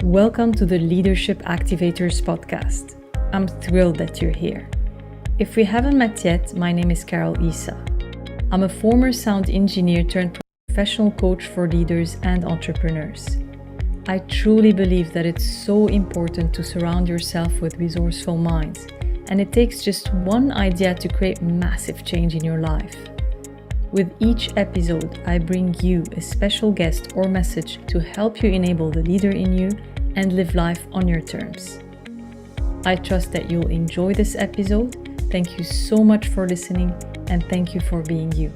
Welcome to the Leadership Activators podcast. I'm thrilled that you're here. If we haven't met yet, my name is Carol Issa. I'm a former sound engineer turned professional coach for leaders and entrepreneurs. I truly believe that it's so important to surround yourself with resourceful minds, and it takes just one idea to create massive change in your life. With each episode, I bring you a special guest or message to help you enable the leader in you and live life on your terms. I trust that you'll enjoy this episode. Thank you so much for listening, and thank you for being you.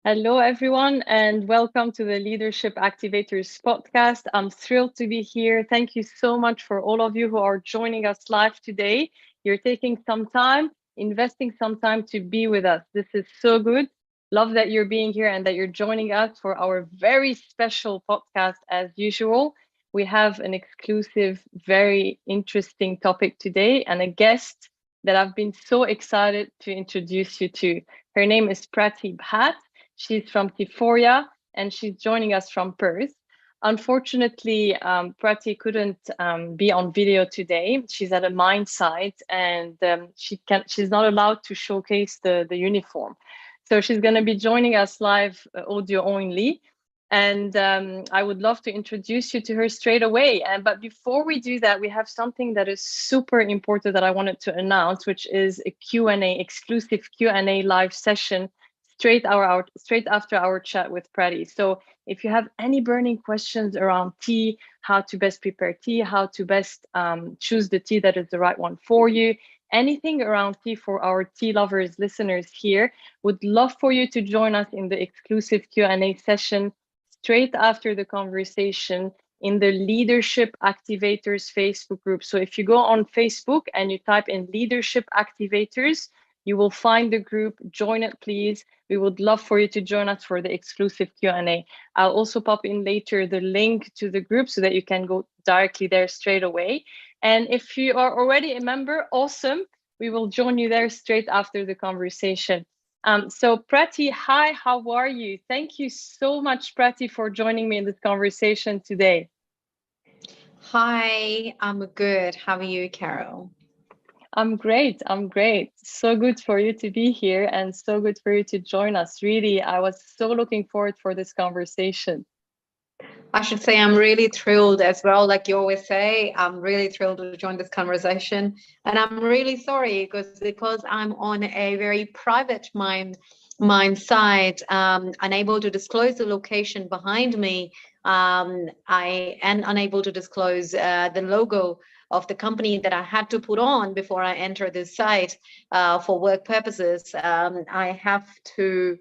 Hello, everyone, and welcome to the Leadership Activators podcast. I'm thrilled to be here. Thank you so much for all of you who are joining us live today. You're taking some time, investing some time to be with us. This is so good. Love that you're being here and that you're joining us for our very special podcast as usual. We have an exclusive, very interesting topic today and a guest that I've been so excited to introduce you to. Her name is Prati Bhatt. She's from Tiforia and she's joining us from Perth. Unfortunately, Prati couldn't be on video today. She's at a mine site and she's not allowed to showcase the uniform. So she's going to be joining us live audio only. And I would love to introduce you to her straight away. But before we do that, we have something that is super important that I wanted to announce, which is a Q&A, exclusive Q&A live session straight after our chat with Prati. So if you have any burning questions around tea, how to best prepare tea, how to best choose the tea that is the right one for you, anything around tea for our tea lovers listeners here, would love for you to join us in the exclusive Q&A session straight after the conversation in the Leadership Activators Facebook group. So if you go on Facebook and you type in Leadership Activators, you will find the group. Join it, please. We would love for you to join us for the exclusive Q&A. I'll also pop in later the link to the group so that you can go directly there straight away. And if you are already a member, awesome. We will join you there straight after the conversation. So Prati, hi, how are you? Thank you so much, Prati, for joining me in this conversation today. Hi, I'm good. How are you, Carol? I'm great. So good for you to be here and so good for you to join us. Really, I was so looking forward for this conversation. I should say I'm really thrilled as well. Like you always say, I'm really thrilled to join this conversation. And I'm really sorry because I'm on a very private mine site, unable to disclose the location behind me. I am unable to disclose the logo of the company that I had to put on before I enter this site for work purposes. I have to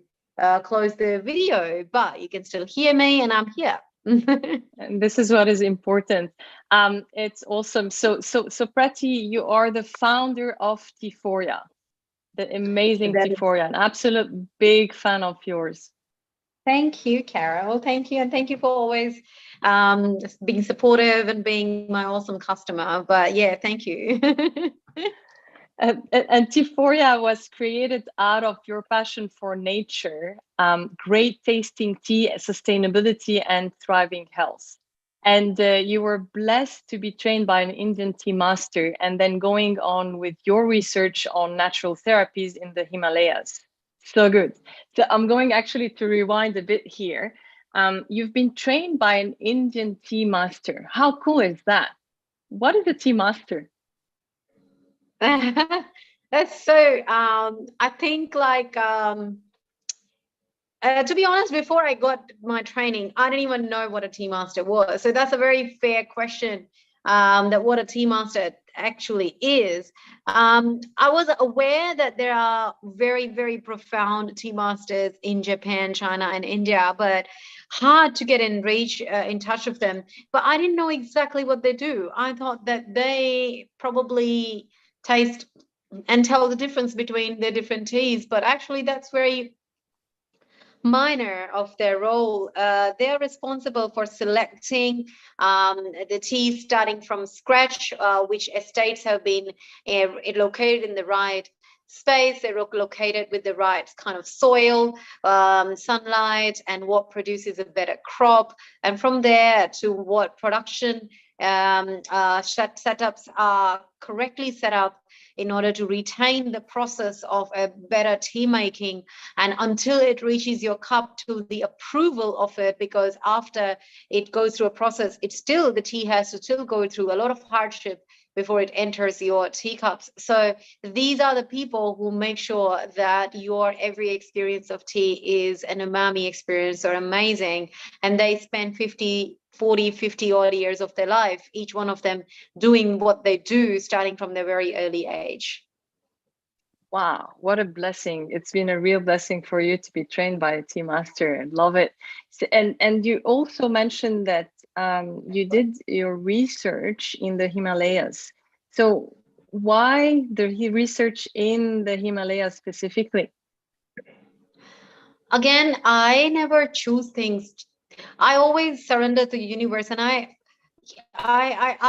close the video, but you can still hear me and I'm here. And this is what is important. It's awesome. So Prati, you are the founder of Tiforia, the amazing Tiforia, an absolute big fan of yours. Thank you, Carol. Thank you. And thank you for always being supportive and being my awesome customer. But yeah, thank you. And Tiforia was created out of your passion for nature, great tasting tea, sustainability, and thriving health. And you were blessed to be trained by an Indian tea master and then going on with your research on natural therapies in the Himalayas. So good. So I'm going actually to rewind a bit here. You've been trained by an Indian tea master. How cool is that? What is a tea master? That's so I think like to be honest, before I got my training, I didn't even know what a tea master was. So that's a very fair question, that what a tea master actually is. I was aware that there are very, very profound tea masters in Japan, China, and India, but hard to get in touch with them. But I didn't know exactly what they do. I thought that they probably taste and tell the difference between the different teas, but actually that's very minor of their role. They're responsible for selecting the teas starting from scratch, which estates have been located in the right space, they're located with the right kind of soil, sunlight, and what produces a better crop. And from there to what production setups are correctly set up in order to retain the process of a better tea making, and until it reaches your cup, to the approval of it, because after it goes through a process, it's still, the tea has to still go through a lot of hardship before it enters your teacups. So these are the people who make sure that your every experience of tea is an umami experience or amazing. And they spend 50, 40, 50 odd years of their life, each one of them doing what they do, starting from their very early age. Wow, what a blessing. It's been a real blessing for you to be trained by a tea master. Love it. And you also mentioned that you did your research in the Himalayas. So why the research in the Himalayas specifically? Again, I never choose things. I always surrender to the universe, and I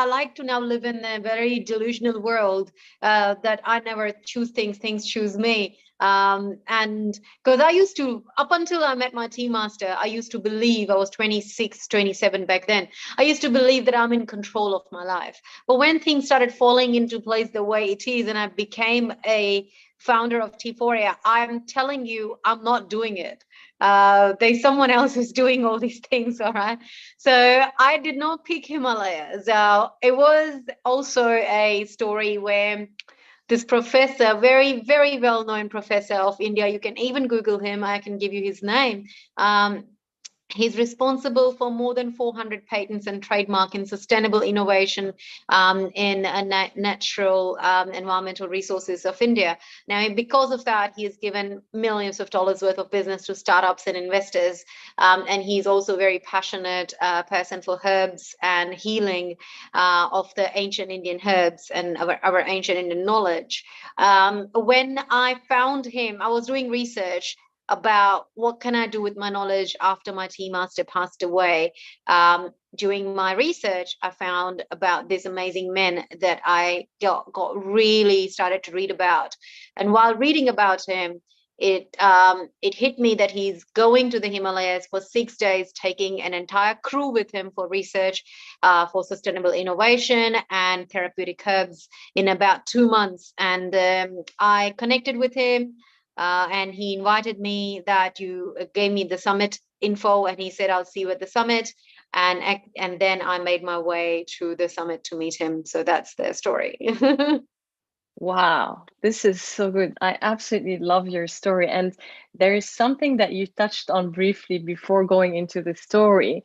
like to now live in a very delusional world, that I never choose things, things choose me. And because I used to, up until I met my tea master, I used to believe, I was 26, 27 back then, I used to believe that I'm in control of my life. But when things started falling into place the way it is, and I became a founder of T4A, I'm telling you, I'm not doing it. There's someone else who's doing all these things, all right? So I did not pick Himalayas. It was also a story where this professor, very, very well-known professor of India, you can even Google him, I can give you his name. He's responsible for more than 400 patents and trademark in sustainable innovation in natural environmental resources of India. Now, because of that, he has given millions of dollars worth of business to startups and investors. And he's also a very passionate person for herbs and healing of the ancient Indian herbs and our ancient Indian knowledge. When I found him, I was doing research about what can I do with my knowledge after my tea master passed away. During my research, I found about these amazing men that I got really started to read about. And while reading about him, it hit me that he's going to the Himalayas for 6 days, taking an entire crew with him for research, for sustainable innovation and therapeutic herbs in about 2 months. And I connected with him. And he invited me, that you gave me the summit info, and he said, I'll see you at the summit. And then I made my way to the summit to meet him. So that's the story. Wow, this is so good. I absolutely love your story. And there is something that you touched on briefly before going into the story,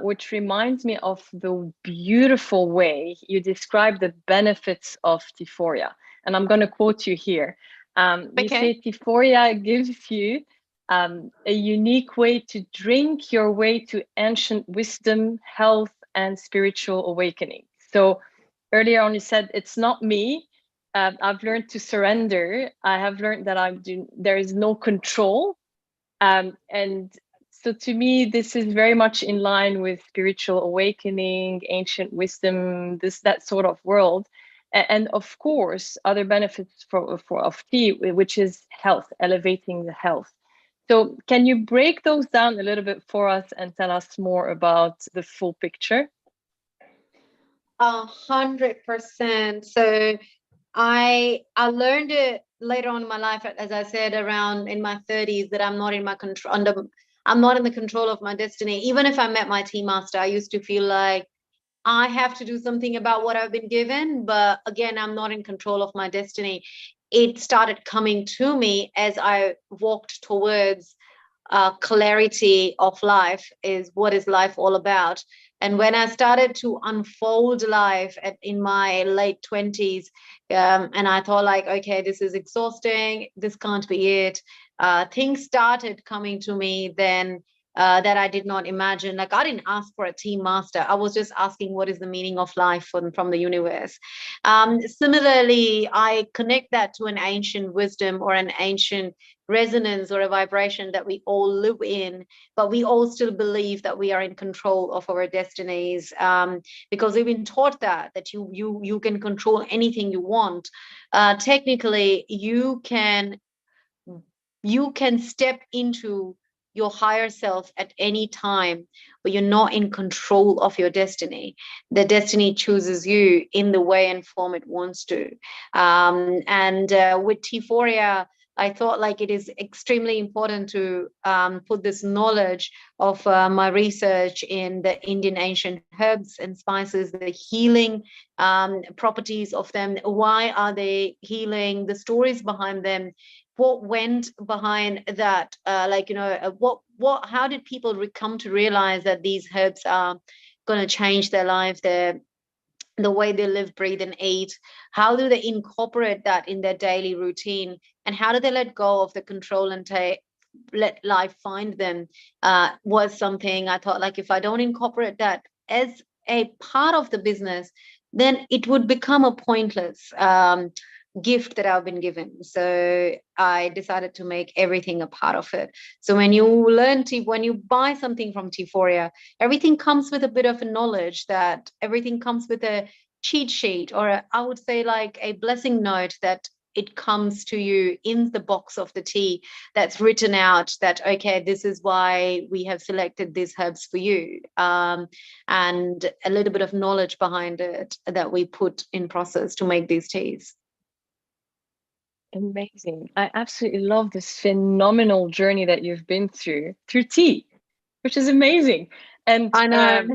which reminds me of the beautiful way you describe the benefits of Tiforia. And I'm going to quote you here. You say Tiforia gives you a unique way to drink your way to ancient wisdom, health, and spiritual awakening. So earlier on, you said, it's not me. I've learned to surrender. I have learned that there is no control. And so to me, this is very much in line with spiritual awakening, ancient wisdom, that sort of world. And of course, other benefits of tea, which is health, elevating the health. So can you break those down a little bit for us and tell us more about the full picture? 100%. So I learned it later on in my life, as I said, around in my 30s, that I'm not in my control. I'm not in the control of my destiny. Even if I met my tea master, I used to feel like I have to do something about what I've been given. But again, I'm not in control of my destiny. It started coming to me as I walked towards clarity of life. Is what is life all about? And when I started to unfold life in my late 20s, and I thought like, okay, this is exhausting, this can't be it, things started coming to me then. that I did not imagine. Like, I didn't ask for a tea master. I was just asking what is the meaning of life from the universe. Similarly, I connect that to an ancient wisdom or an ancient resonance or a vibration that we all live in, but we all still believe that we are in control of our destinies, because we've been taught that you can control anything you want. Technically, you can step into your higher self at any time, but you're not in control of your destiny. The destiny chooses you in the way and form it wants to. And with T4, I thought like it is extremely important to put this knowledge of my research in the Indian ancient herbs and spices, the healing properties of them. Why are they healing? The stories behind them, what went behind that, how did people come to realize that these herbs are going to change their life, the way they live, breathe, and eat? How do they incorporate that in their daily routine, and how do they let go of the control and let life find them? Was something I thought, like, if I don't incorporate that as a part of the business, then it would become a pointless gift that I've been given. So I decided to make everything a part of it. So when when you buy something from T4, everything comes with a bit of a knowledge, that everything comes with a cheat sheet, or I would say like a blessing note, that it comes to you in the box of the tea, that's written out that, okay, this is why we have selected these herbs for you, and a little bit of knowledge behind it that we put in process to make these teas. Amazing. I absolutely love this phenomenal journey that you've been through tea, which is amazing. And I know.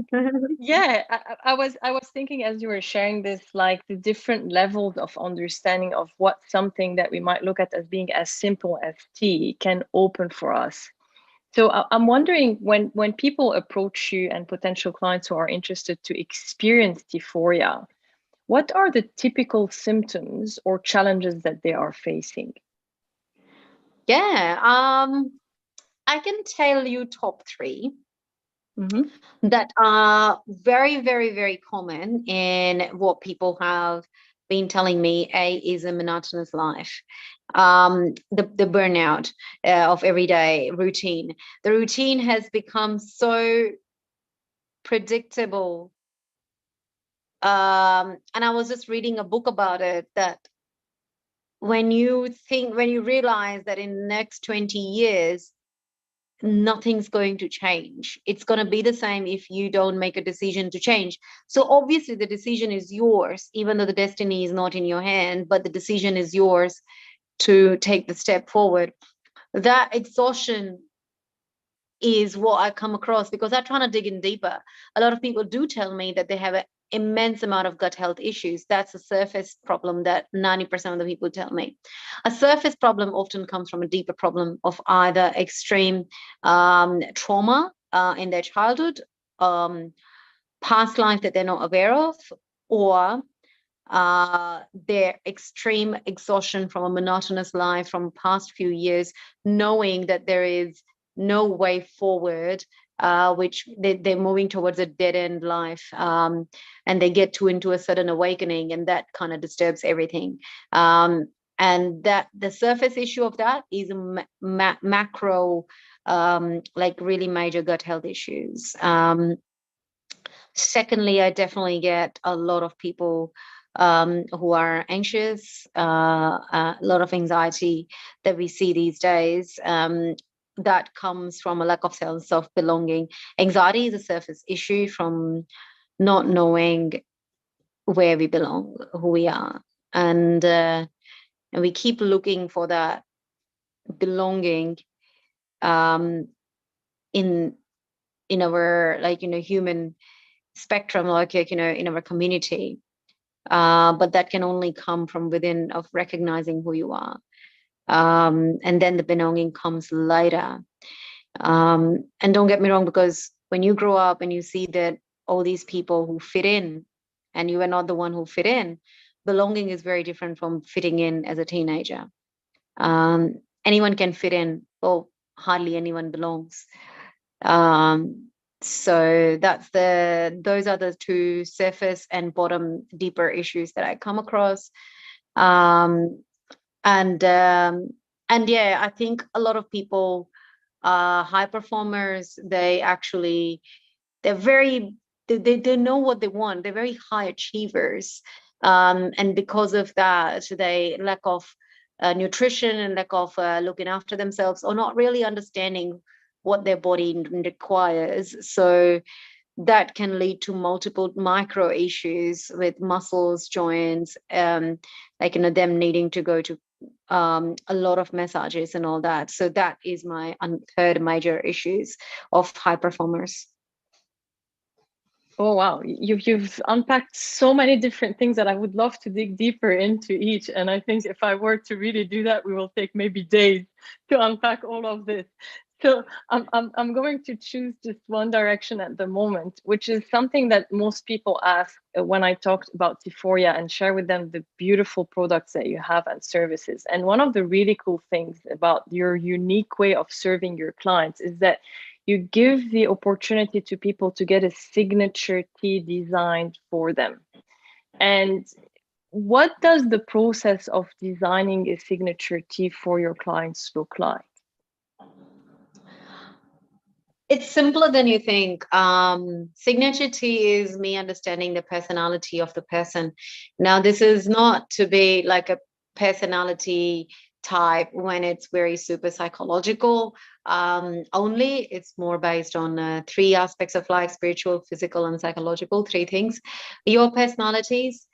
yeah, I was thinking as you were sharing this, like the different levels of understanding of what something that we might look at as being as simple as tea can open for us. So I'm wondering, when people approach you and potential clients who are interested to experience T4, what are the typical symptoms or challenges that they are facing? Yeah, I can tell you top three Mm-hmm. that are very, very, very common in what people have been telling me. A is a monotonous life, the burnout of everyday routine. The routine has become so predictable. And I was just reading a book about it, that when you realize that in the next 20 years, nothing's going to change. It's going to be the same if you don't make a decision to change. So obviously the decision is yours, even though the destiny is not in your hand, but the decision is yours to take the step forward. That exhaustion is what I come across, because I'm trying to dig in deeper. A lot of people do tell me that they have an immense amount of gut health issues. That's a surface problem that 90% of the people tell me. A surface problem often comes from a deeper problem of either extreme trauma in their childhood, past life that they're not aware of, or their extreme exhaustion from a monotonous life from past few years, knowing that there is no way forward, which they're moving towards a dead end life, and they get into a sudden awakening, and that kind of disturbs everything. And that the surface issue of that is macro, like really major gut health issues. Secondly, I definitely get a lot of people who are anxious, a lot of anxiety that we see these days. That comes from a lack of sense of belonging. Anxiety is a surface issue from not knowing where we belong, who we are, and we keep looking for that belonging um, in our, like, human spectrum, like, in our community. But that can only come from within, of recognizing who you are. And then the belonging comes later. And don't get me wrong, because when you grow up and you see that all these people who fit in, and you are not the one who fit in, belonging is very different from fitting in as a teenager. Anyone can fit in, well, hardly anyone belongs. So those are the two surface and bottom deeper issues that I come across. Um, and yeah, I think a lot of people, high performers, they're very, they know what they want. They're very high achievers. And because of that, they lack of nutrition and lack of looking after themselves, or not really understanding what their body requires. So that can lead to multiple micro issues with muscles, joints, like, them needing to go to a lot of massages and all that. So that is my third major issues of high performers. Oh wow, you've unpacked so many different things that I would love to dig deeper into each. And I think if I were to really do that, we will take maybe days to unpack all of this. So I'm going to choose just one direction at the moment, which is something that most people ask when I talked about Tiforia and share with them the beautiful products that you have and services. And one of the really cool things about your unique way of serving your clients is that you give the opportunity to people to get a signature tea designed for them. And what does the process of designing a signature tea for your clients look like? It's simpler than you think. Signature tea is me understanding the personality of the person. Now, this is not to be like a personality type when it's very super psychological only. It's more based on three aspects of life: spiritual, physical, and psychological. Three things. Your personalities,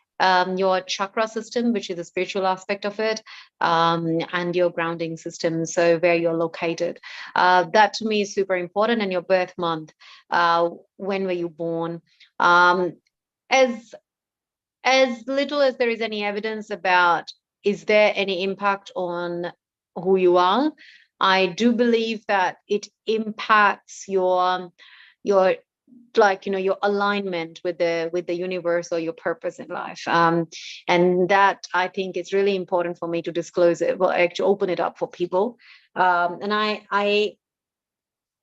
your chakra system, which is the spiritual aspect of it, and your grounding system, so where you're located. That to me is super important. And your birth month, when were you born? As little as there is any evidence about is there any impact on who you are, I do believe that it impacts your like, your alignment with the universe or your purpose in life. And that, I think, it's really important for me to disclose it, well, actually open it up for people. And I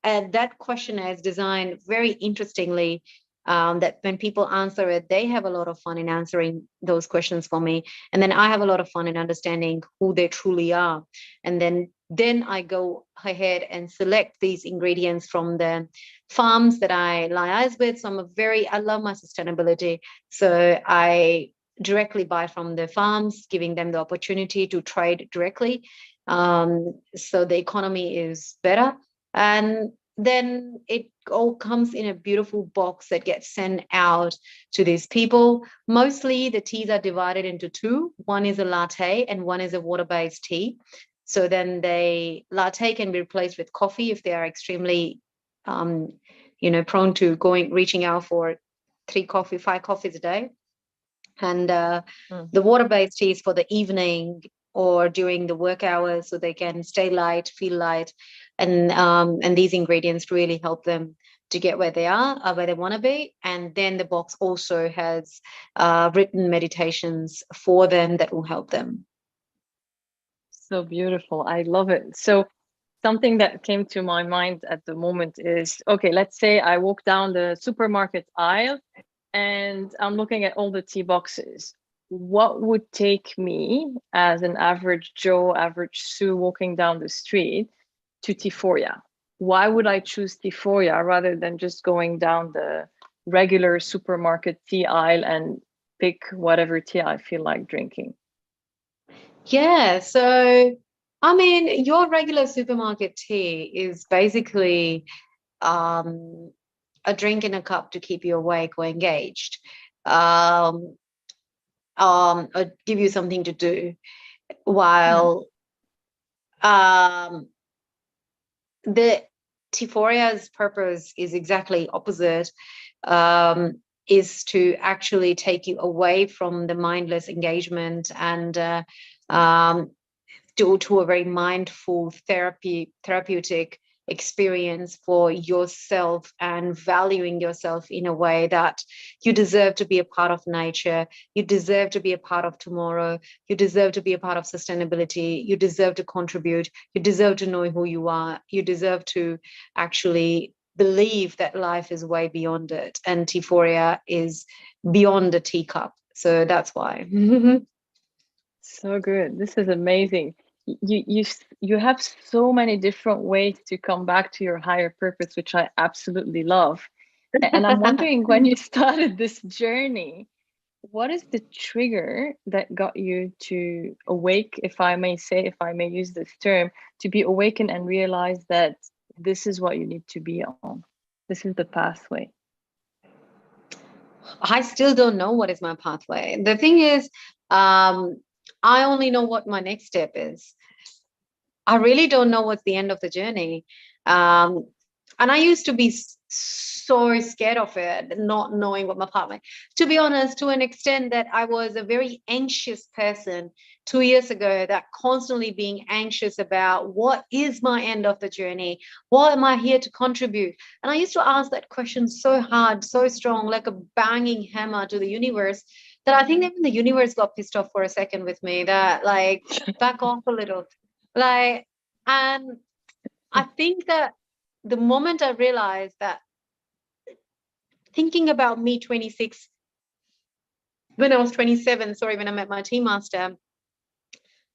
and that questionnaire is designed very interestingly, that when people answer it, they have a lot of fun in answering those questions for me. And then I have a lot of fun in understanding who they truly are. And then I go ahead and select these ingredients from the farms that I liaise with. So I love my sustainability. So I directly buy from the farms, giving them the opportunity to trade directly. So the economy is better. And then it all comes in a beautiful box that gets sent out to these people. Mostly the teas are divided into two. One is a latte and one is a water-based tea. So then latte can be replaced with coffee if they are extremely prone to reaching out for 5 coffees a day. And the water-based tea is for the evening or during the work hours, so they can stay light, feel light. And these ingredients really help them to get where they are, where they want to be. And then the box also has written meditations for them that will help them. So beautiful. I love it. So something that came to my mind at the moment is, okay, let's say I walk down the supermarket aisle and I'm looking at all the tea boxes. What would take me as an average Joe, average Sue walking down the street to Tiforia? Why would I choose Tiforia rather than just going down the regular supermarket tea aisle and pick whatever tea I feel like drinking? Yeah, so I mean, your regular supermarket tea is basically a drink in a cup to keep you awake or engaged, or give you something to do. While the Tiforia's purpose is exactly opposite, is to actually take you away from the mindless engagement and to a very mindful therapeutic experience for yourself, and valuing yourself in a way that you deserve to be a part of nature, you deserve to be a part of tomorrow, you deserve to be a part of sustainability, you deserve to contribute, you deserve to know who you are, you deserve to actually believe that life is way beyond it, and T4 is beyond a teacup. So that's why. So good. This is amazing. You have so many different ways to come back to your higher purpose, which I absolutely love. And I'm wondering, when you started this journey, what is the trigger that got you to awake, if I may say, if I may use this term, to be awakened and realize that this is what you need to be on? This is the pathway. I still don't know what is my pathway. The thing is, I only know what my next step is. I really don't know what's the end of the journey. Um, and I used to be so scared of it, not knowing what my pathway. To be honest, to an extent that I was a very anxious person 2 years ago, that constantly being anxious about what is my end of the journey? What am I here to contribute? And I used to ask that question so hard, so strong, like a banging hammer to the universe, that I think even the universe got pissed off for a second with me, that like, back off a little. Like, and I think that the moment I realized that, thinking about me 26, when I was 27, sorry, when I met my tea master,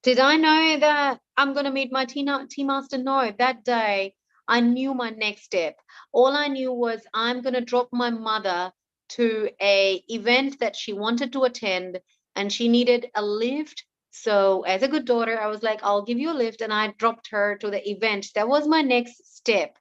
did I know that I'm going to meet my tea master? No, that day I knew my next step. All I knew was I'm going to drop my mother to a event that she wanted to attend, and she needed a lift. So as a good daughter, I was like, I'll give you a lift, and I dropped her to the event. That was my next step,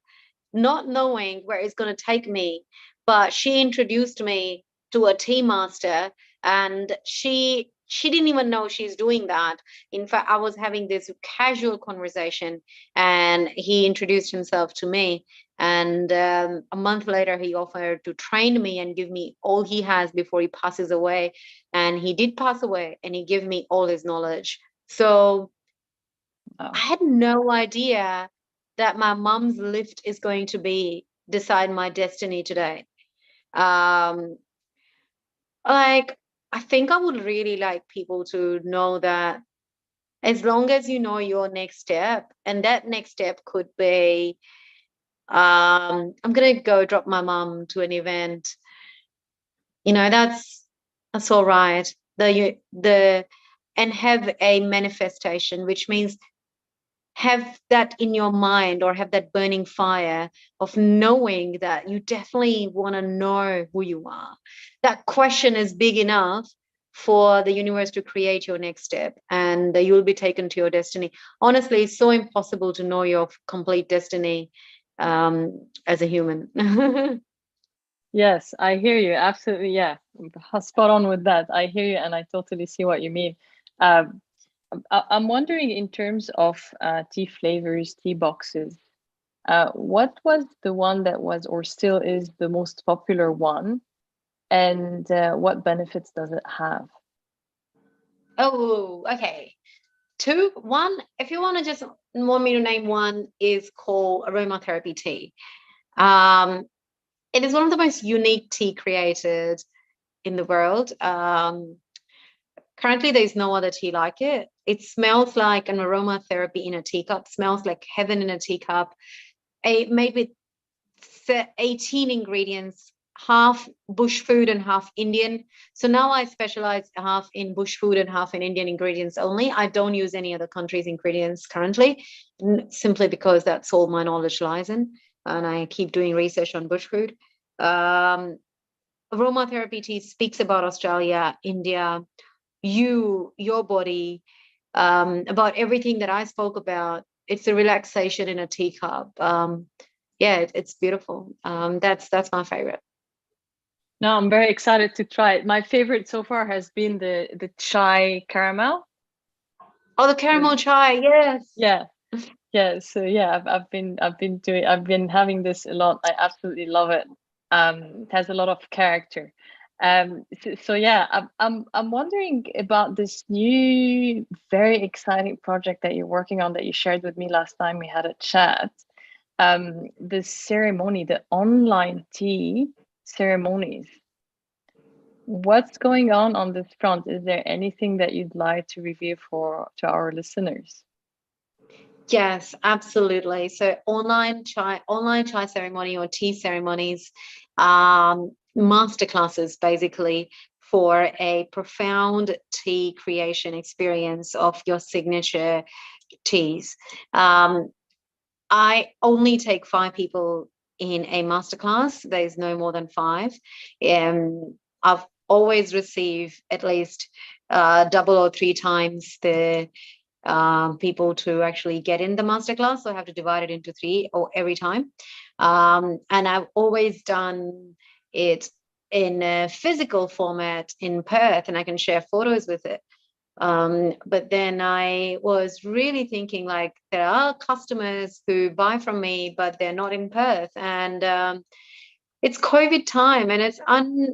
not knowing where it's going to take me. But she introduced me to a tea master, and she didn't even know she's doing that. In fact, I was having this casual conversation, and he introduced himself to me. And a month later, he offered to train me and give me all he has before he passes away. And he did pass away, and he gave me all his knowledge. So I Wow. had no idea that my mom's lift is going to be decide my destiny today. Um, like, I think I would really like people to know that as long as you know your next step, and that next step could be, I'm gonna go drop my mom to an event. That's all right. The and have a manifestation, which means have that in your mind, or have that burning fire of knowing that you definitely want to know who you are. That question is big enough for the universe to create your next step, and you'll be taken to your destiny. Honestly, it's so impossible to know your complete destiny as a human. Yes, I hear you. Absolutely. Yeah. Spot on with that. I hear you, and I totally see what you mean. Um, I'm wondering, in terms of tea flavors, tea boxes, what was the one that was or still is the most popular one, and what benefits does it have? Oh, okay. Two, one, if you want to just want me to name one, is called aromatherapy tea. Um, it is one of the most unique tea created in the world. Currently, there's no other tea like it. It smells like an aromatherapy in a teacup, smells like heaven in a teacup. Made with 18 ingredients, half bush food and half Indian. So now I specialize half in bush food and half in Indian ingredients only. I don't use any other country's ingredients currently, simply because that's all my knowledge lies in. And I keep doing research on bush food. Um, Aromatherapy tea speaks about Australia, India, your body, about everything that I spoke about. It's a relaxation in a teacup. Yeah, it's beautiful. That's my favorite. No, I'm very excited to try it. My favorite so far has been the chai caramel. Oh, the caramel chai, yes. Yeah, yeah. So yeah, I've been having this a lot. I absolutely love it. It has a lot of character. So yeah, I'm wondering about this new, very exciting project that you're working on, that you shared with me last time we had a chat. The ceremony, the online tea ceremonies. What's going on this front? Is there anything that you'd like to review for to our listeners? Yes, absolutely. So online chai ceremony or tea ceremonies, masterclasses basically for a profound tea creation experience of your signature teas. Um, I only take 5 people in a masterclass. There's no more than five. I've always received at least double or three times the people to actually get in the masterclass. So I have to divide it into three or every time. And I've always done it in a physical format in Perth, and I can share photos with it. But then I was really thinking like there are customers who buy from me, but they're not in Perth. And it's COVID time, and it's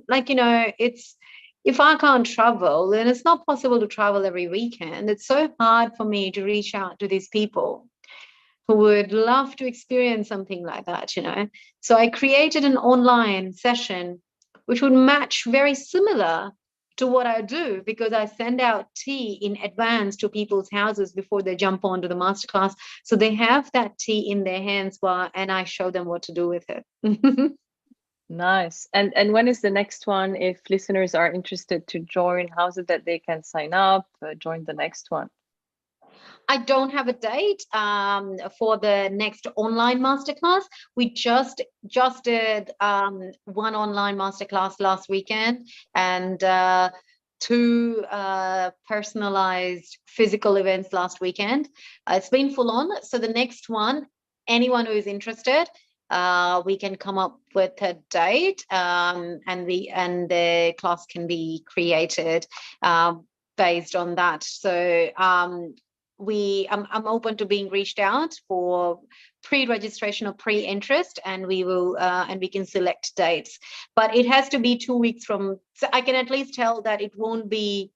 like, it's, if I can't travel, then it's not possible to travel every weekend. It's so hard for me to reach out to these people who would love to experience something like that. So I created an online session which would match very similar to what I do, because I send out tea in advance to people's houses before they jump onto the masterclass. So they have that tea in their hands and I show them what to do with it. Nice. And when is the next one? If listeners are interested to join, how's it that they can sign up, join the next one? I don't have a date for the next online masterclass. We just did one online masterclass last weekend, and two personalized physical events last weekend. It's been full on. So the next one, anyone who is interested, we can come up with a date, and the class can be created based on that. So I'm open to being reached out for pre-registration or pre-interest, and we can select dates. But it has to be 2 weeks from. So I can at least tell that it won't be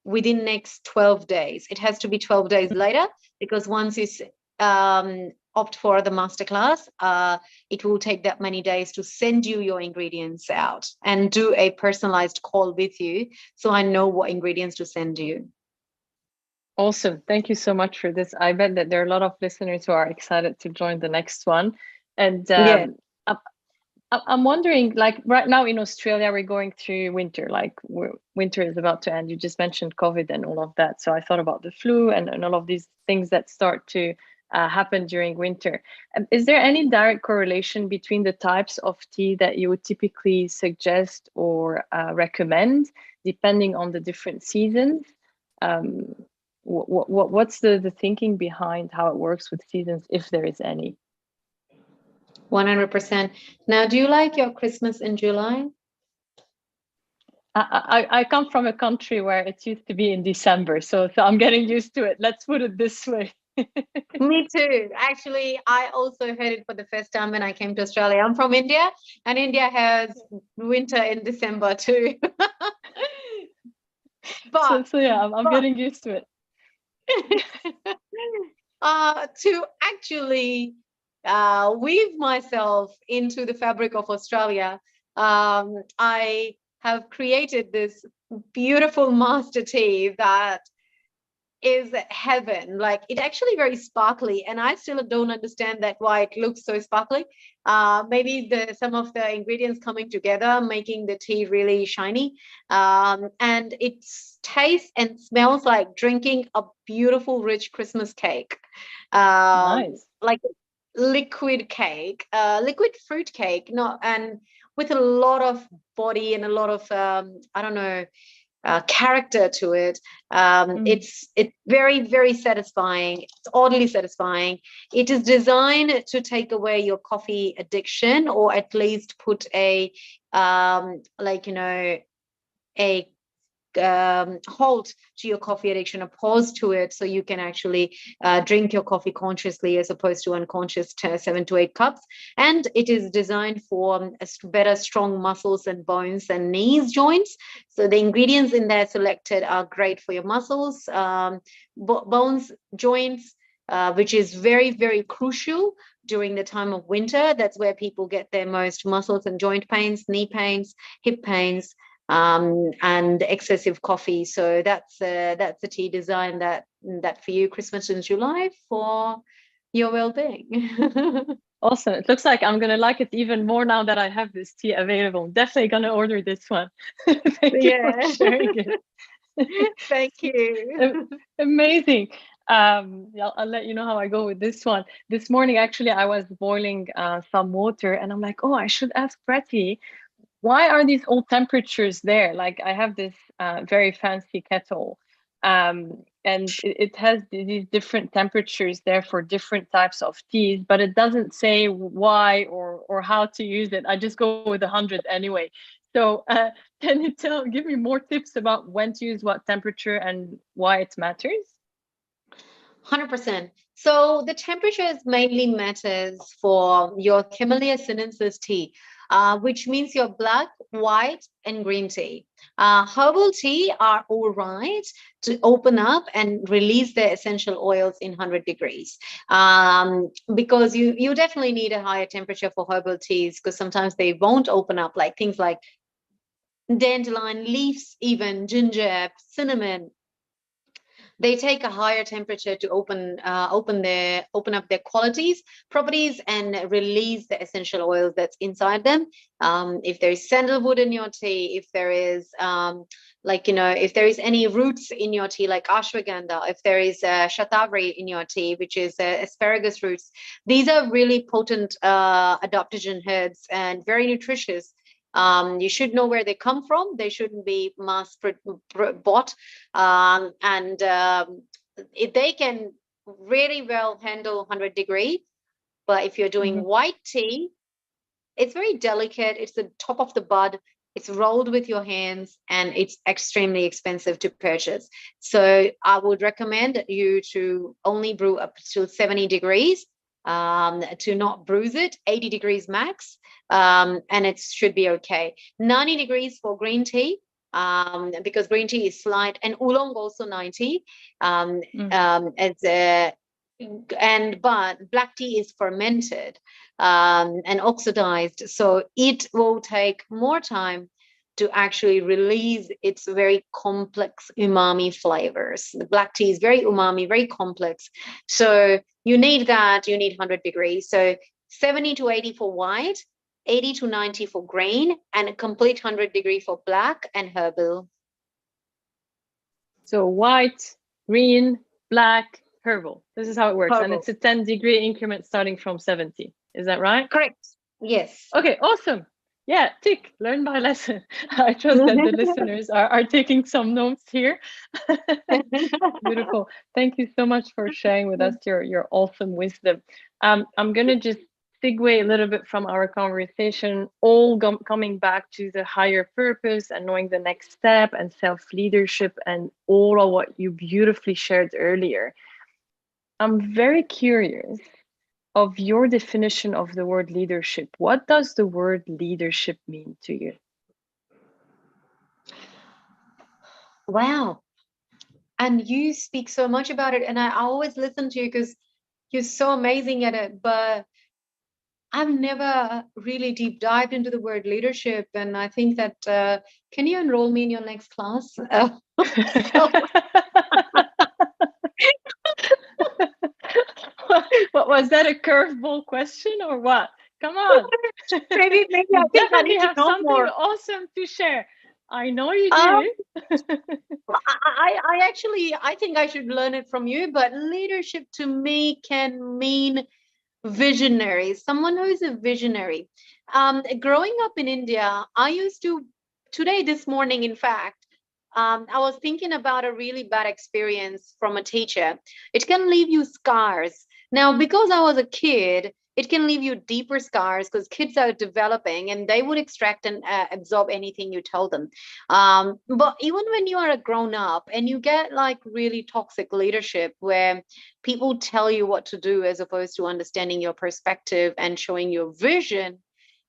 within next 12 days. It has to be 12 days later, because once you opt for the masterclass, it will take that many days to send you your ingredients out and do a personalized call with you, so I know what ingredients to send you. Awesome. Thank you so much for this. I bet that there are a lot of listeners who are excited to join the next one. And Yeah. I'm wondering, like right now in Australia, we're going through winter, like winter is about to end. You just mentioned COVID and all of that. So I thought about the flu and all of these things that start to happen during winter. Is there any direct correlation between the types of tea that you would typically suggest or recommend, depending on the different seasons? Um, what's the thinking behind how it works with seasons, if there is any? 100%. Now, do you like your Christmas in July? I come from a country where it used to be in December, so I'm getting used to it. Let's put it this way. Me too. Actually, I also heard it for the first time when I came to Australia. I'm from India, and India has winter in December too. But So yeah, I'm getting used to it. to actually weave myself into the fabric of Australia, I have created this beautiful master tea that is heaven. Like, it actually very sparkly, and I still don't understand that why it looks so sparkly. Maybe some of the ingredients coming together making the tea really shiny, and it tastes and smells like drinking a beautiful rich Christmas cake, Nice. like liquid cake, liquid fruit cake, not and with a lot of body and a lot of I don't know, character to it. It's very, very satisfying. It's oddly satisfying. It is designed to take away your coffee addiction, or at least put a like, a halt to your coffee addiction, a pause to it, so you can actually drink your coffee consciously as opposed to unconscious 7 to 8 cups. And it is designed for better strong muscles and bones and knees joints. So the ingredients in there selected are great for your muscles, bones, joints, which is very, very crucial during the time of winter. That's where people get their most muscles and joint pains, knee pains, hip pains, and excessive coffee. So that's a tea design that for you, Christmas in July, for your well-being. Awesome. It looks like I'm gonna like it even more now that I have this tea available. Definitely gonna order this one. Thank you for Yeah. sharing it. Thank you. Amazing. Yeah, I'll let you know how I go with this one. This morning, actually, I was boiling some water, and I'm like, oh, I should ask Prati, why are these old temperatures there? Like, I have this very fancy kettle, and it has these different temperatures there for different types of teas, but it doesn't say why or how to use it. I just go with 100 anyway. So, can you give me more tips about when to use what temperature and why it matters? 100%. So the temperatures mainly matters for your Camellia sinensis tea, which means your black, white, and green tea. Herbal tea are all right to open up and release the essential oils in 100 degrees, because you definitely need a higher temperature for herbal teas because sometimes they won't open up, like things like dandelion leaves, even ginger, cinnamon. They take a higher temperature to open up their qualities properties and release the essential oils that's inside them. If there is sandalwood in your tea, if there is if there is any roots in your tea like ashwagandha, if there is shatavari in your tea, which is asparagus roots, these are really potent adaptogen herbs and very nutritious. You should know where they come from. They shouldn't be bought, and if they can really well handle 100 degree. But if you're doing Mhm. white tea, it's very delicate. It's the top of the bud. It's rolled with your hands and it's extremely expensive to purchase. So I would recommend you to only brew up to 70 degrees, to not bruise it, 80 degrees max, and it should be okay. 90 degrees for green tea, because green tea is slight, and oolong also 90. Um, Mm. as and but black tea is fermented, and oxidized, so it will take more time to actually release its very complex umami flavors. The black tea is very umami, very complex, so you need that. You need 100 degrees, so 70 to 80 for white, 80 to 90 for green, and a complete 100-degree for black and herbal. So white, green, black, herbal. This is how it works. And Herbal, it's a 10-degree increment starting from 70. Is that right? correct. Yes. Okay, awesome. Yeah, tick, learn by lesson. I trust that the listeners are taking some notes here. Beautiful. Thank you so much for sharing with us your awesome wisdom. I'm going to just segue a little bit from our conversation, all coming back to the higher purpose and knowing the next step and self leadership and all of what you beautifully shared earlier. I'm very curious of your definition of the word leadership. What does the word leadership mean to you? Wow. And you speak so much about it, and I always listen to you because you're so amazing at it. But I've never really deep dived into the word leadership, and I think that can you enroll me in your next class? So What was that, a curveball question or what? Come on. maybe You I think I definitely need to have know something more. awesome to share. I know you Um, do. I actually I think I should learn it from you. But leadership to me can mean visionary, someone who is a visionary. Growing up in India, I used to, today, this morning, in fact, I was thinking about a really bad experience from a teacher. It can leave you scars. Now, because I was a kid, it can leave you deeper scars because kids are developing and they would extract and absorb anything you tell them. But even when you are a grown up and you get like really toxic leadership where people tell you what to do as opposed to understanding your perspective and showing your vision,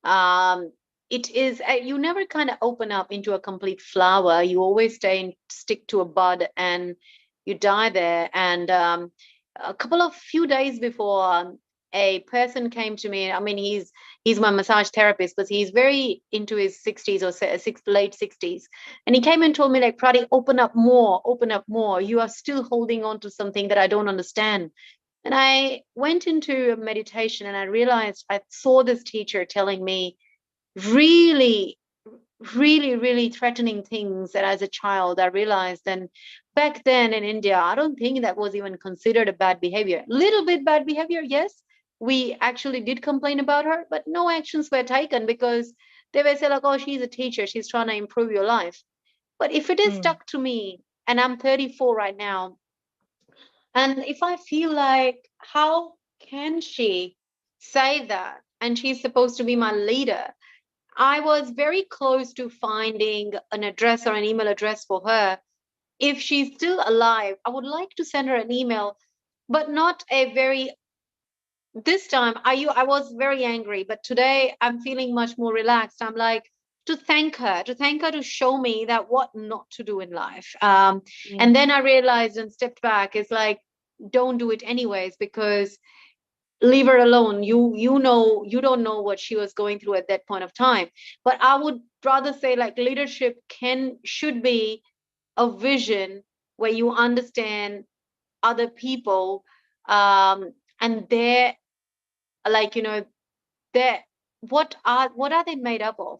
um, it is you never kind of open up into a complete flower. You always stick to a bud and you die there. And a couple of few days before, a person came to me. I mean, he's my massage therapist, but he's very into his 60s or late 60s. And he came and told me, like, Prati, open up more, open up more. You are still holding on to something that I don't understand. And I went into a meditation and I realized I saw this teacher telling me really, really threatening things that as a child I realized. And back then in India, I don't think that was even considered a bad behavior. Little bit bad behavior, yes. We actually did complain about her, but no actions were taken because they were saying like, oh, she's a teacher, she's trying to improve your life. But if it is Mm, stuck to me, and I'm 34 right now, and if I feel like, how can she say that? And she's supposed to be my leader. I was very close to finding an address or an email address for her. If she's still alive, I would like to send her an email, but not a very, this time I was very angry, but today I'm feeling much more relaxed. I'm like, to thank her to show me that what not to do in life. And mm, then I realized and stepped back. It's like, don't do it anyways, because leave her alone. You know, you don't know what she was going through at that point of time. But I would rather say like leadership should be a vision where you understand other people, and their, like, their, what are they made up of.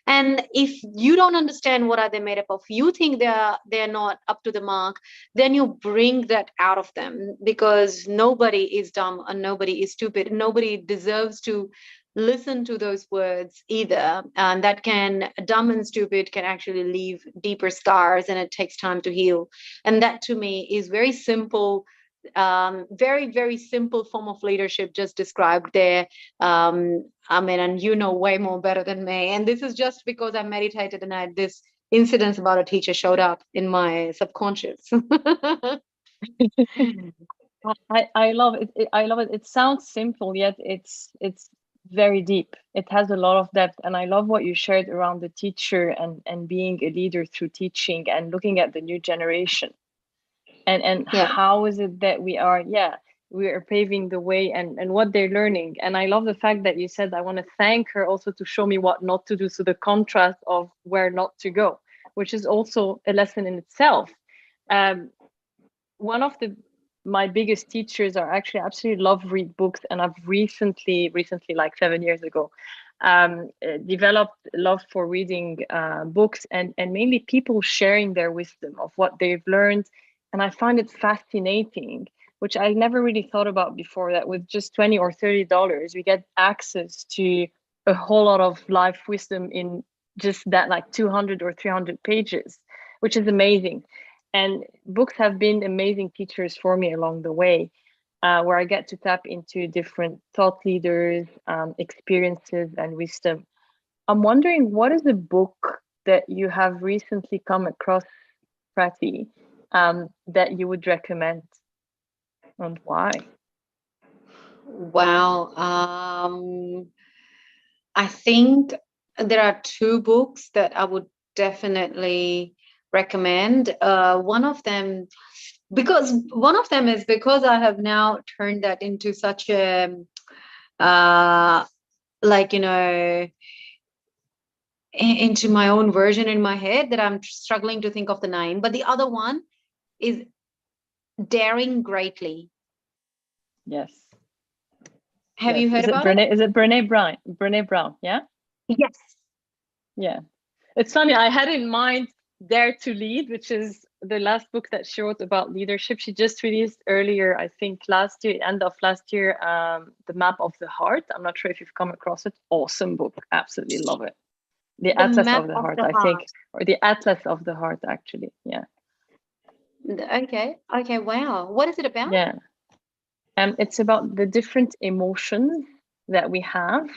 And if you don't understand what are they made up of, you think they're not up to the mark, then you bring that out of them, because nobody is dumb and nobody is stupid. Nobody deserves to listen to those words either, and that can, dumb and stupid can actually leave deeper scars, and it takes time to heal. And that to me is very simple, very simple form of leadership just described there. I mean, and you know way more better than me. And this is just because I meditated and I had this incidents about a teacher showed up in my subconscious. I love it. I love it. It sounds simple, yet it's very deep. It has a lot of depth, and I love what you shared around the teacher and being a leader through teaching and looking at the new generation. And Yeah. how is it that we are paving the way and what they're learning. And I love the fact that you said I want to thank her also to show me what not to do, so the contrast of where not to go, which is also a lesson in itself. One of the my biggest teachers are actually absolutely love read books, and I've recently like 7 years ago developed love for reading books and mainly people sharing their wisdom of what they've learned. And I find it fascinating, which I never really thought about before, that with just 20 or $30 we get access to a whole lot of life wisdom in just that like 200 or 300 pages, which is amazing. And books have been amazing teachers for me along the way, where I get to tap into different thought leaders, experiences, and wisdom. I'm wondering, what is a book that you have recently come across, Prati, that you would recommend, and why? Wow. I think there are two books that I would definitely recommend. One of them is because I have now turned that into such a, uh like, into my own version in my head, that I'm struggling to think of the name. But the other one is Daring Greatly. Yes, Have yes. you heard Is it about it? Brene? Is it Brene Brown? Brene Brown? Yeah, Yes. yeah. It's funny, I had in mind Dare to Lead, which is the last book that she wrote about leadership. She just released earlier, I think last year, end of last year, The Map of the Heart. I'm not sure if you've come across it. Awesome book. Absolutely love it. The The Atlas Map of the of Heart, the I think, Heart. or the Atlas of the Heart, actually. Yeah. Okay. Okay. Wow. What is it about? Yeah. It's about the different emotions that we have,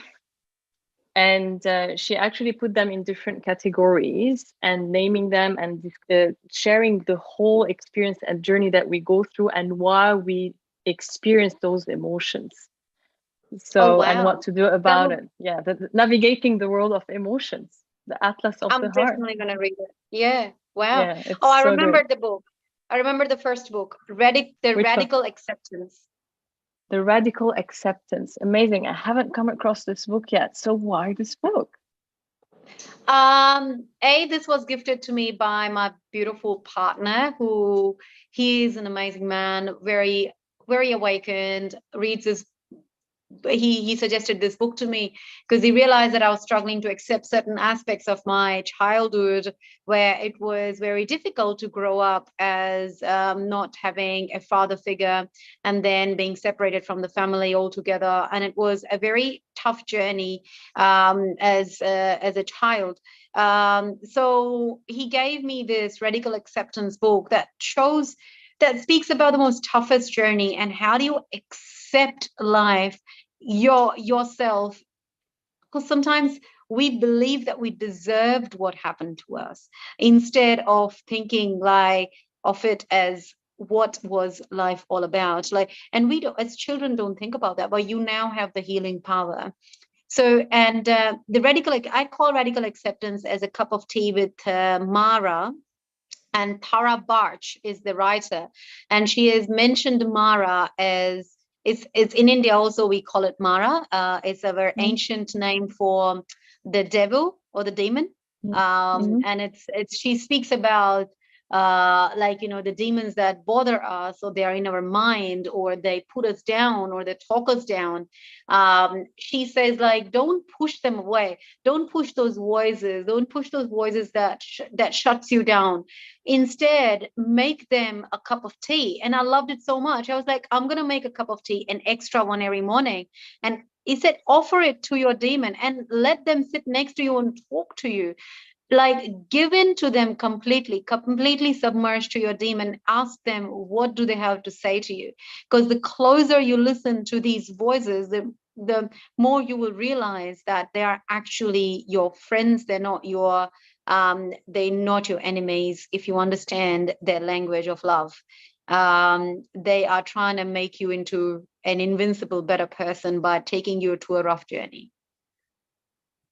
and she actually put them in different categories and naming them and sharing the whole experience and journey that we go through and why we experience those emotions, Oh, so and what wow. to do That about would, it. Yeah, navigating the world of emotions, the Atlas of the I'm Heart. definitely gonna read it. Yeah. Wow. Yeah, Oh, it's I so good. remember the book. I remember the first book, The Which one? Radical Acceptance. The Radical Acceptance. Amazing. I haven't come across this book yet, so why this book? This was gifted to me by my beautiful partner, who he is an amazing man, very very awakened, reads this. He suggested this book to me because he realized that I was struggling to accept certain aspects of my childhood, where it was very difficult to grow up as not having a father figure, and then being separated from the family altogether. And it was a very tough journey as a child. So he gave me this radical acceptance book that speaks about the most toughest journey, and how do you accept life, yourself, because sometimes we believe that we deserved what happened to us, instead of thinking like of it as what was life all about. Like, and we don't, as children, don't think about that, but you now have the healing power. So, and the radical, I call radical acceptance as a cup of tea with Mara. And Tara Barch is the writer, and she has mentioned Mara as, it's in India also, we call it Mara. It's a very ancient name for the devil or the demon. And it's she speaks about like, you know, the demons that bother us, or they are in our mind, or they put us down, or they talk us down. She says, like, don't push them away, don't push those voices, don't push those voices that shuts you down. Instead, make them a cup of tea. And I loved it so much, I was like, I'm gonna make a cup of tea, an extra one every morning. And he said, offer it to your demon and let them sit next to you and talk to you. Like, give in to them completely submerged to your demon. Ask them, what do they have to say to you? Because the closer you listen to these voices, the more you will realize that they are actually your friends. They're not your enemies, if you understand their language of love. They are trying to make you into an invincible, better person by taking you to a rough journey.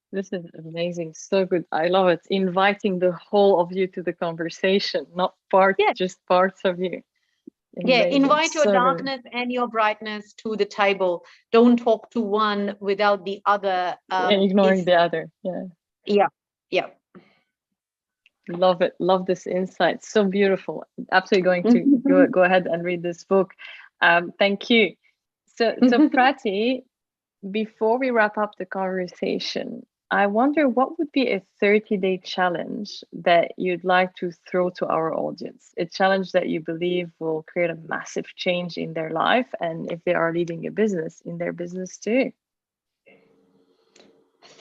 This is amazing. So good. I love it. Inviting the whole of you to the conversation, not Yeah. just parts of you. Yeah, Amazing. invite your So good. darkness and your brightness to the table. Don't talk to one without the other. And ignoring the other. Yeah. Yeah, yeah. Love it. Love this insight. So beautiful. Absolutely going to go ahead and read this book. Thank you. So Prati, before we wrap up the conversation, I wonder what would be a 30-day challenge that you'd like to throw to our audience? A challenge that you believe will create a massive change in their life, and if they are leading a business, in their business too.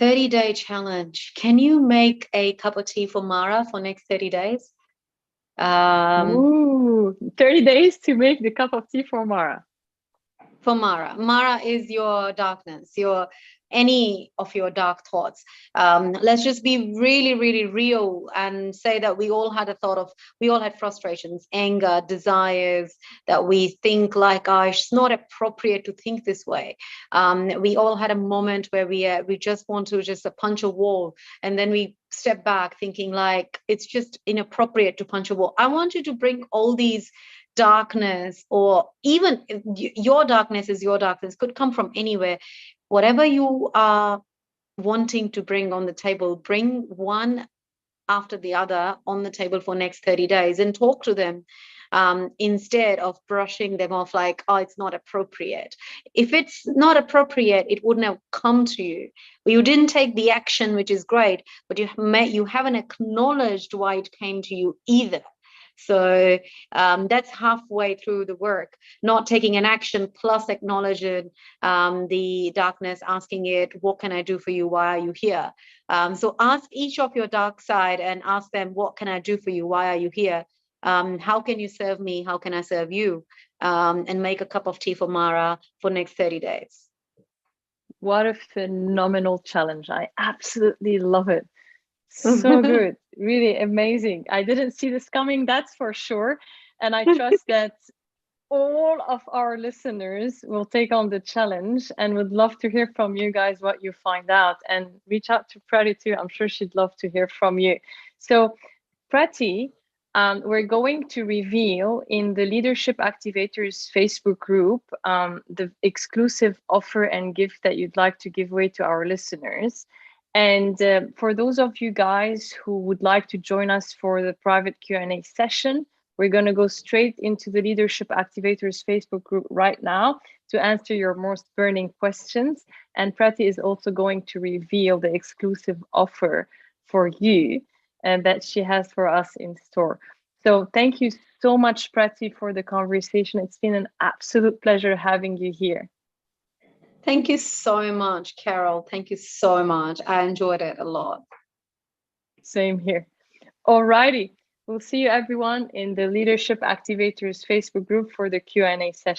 30-day challenge. Can you make a cup of tea for Mara for next 30 days? Ooh, 30 days to make the cup of tea for Mara. For Mara. Mara is your darkness, any of your dark thoughts. Let's just be really, really real and say that we all had frustrations, anger, desires, that we think like, oh, it's not appropriate to think this way. We all had a moment where we just want to just punch a wall, and then we step back thinking like it's just inappropriate to punch a wall. I want you to bring all these darkness, or even your darkness is your darkness, could come from anywhere. Whatever you are wanting to bring on the table, bring one after the other on the table for next 30 days and talk to them, instead of brushing them off like, oh, it's not appropriate. If it's not appropriate, it wouldn't have come to you. You didn't take the action, which is great, but you haven't acknowledged why it came to you either. So that's halfway through the work, not taking an action plus acknowledging the darkness, asking it, what can I do for you? Why are you here? So ask each of your dark side and ask them, what can I do for you? Why are you here? How can you serve me? How can I serve you? And make a cup of tea for Mara for next 30 days. What a phenomenal challenge. I absolutely love it. So good. Really amazing. I didn't see this coming, that's for sure. And I trust that all of our listeners will take on the challenge, and would love to hear from you guys what you find out, and reach out to Prati too. I'm sure she'd love to hear from you. So Prati, we're going to reveal in the Leadership Activators Facebook group the exclusive offer and gift that you'd like to give away to our listeners. And for those of you guys who would like to join us for the private Q&A session, We're going to go straight into the Leadership Activators Facebook group right now to answer your most burning questions. And Prati is also going to reveal the exclusive offer for you and that she has for us in store. So thank you so much, Prati, for the conversation. It's been an absolute pleasure having you here. Thank you so much, Carol. Thank you so much. I enjoyed it a lot. Same here. Alrighty. We'll see you everyone in the Leadership Activators Facebook group for the Q&A session.